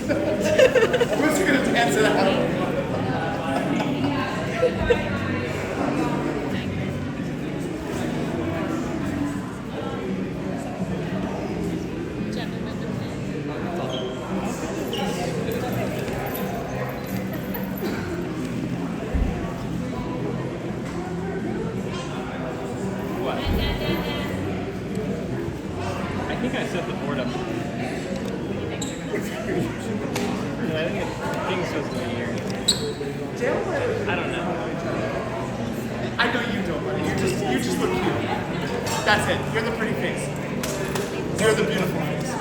Who's gonna dance it out? What? I think I set the board up. I think the king's supposed to be here. I don't know. I know you don't, buddy. You just look cute. That's it. You're the pretty face. You're the beautiful face.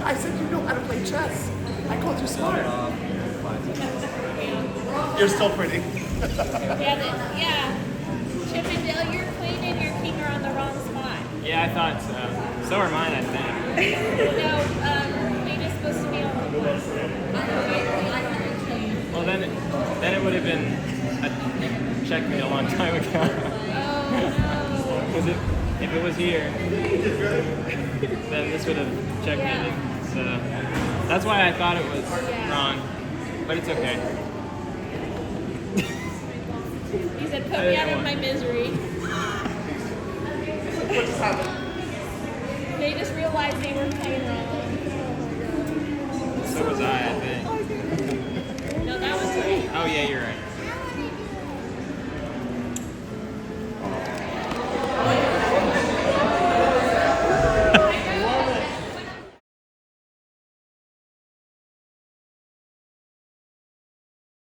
I said you know how to play chess. I called you smart. You're still pretty. Yeah. Chip and Dale, your queen and your king are on the wrong spot. Yeah, I thought so. So are mine, I think. No, queen is supposed to be on the left. Well, then it would have been a checkmate a long time ago. Oh, Because if it was here, then this would have checkmated. So that's why I thought it was wrong. But it's okay. He said, put me out of my misery. What just happened? They just realized they were playing wrong. So was I think. No, that was right. Oh yeah, you're right.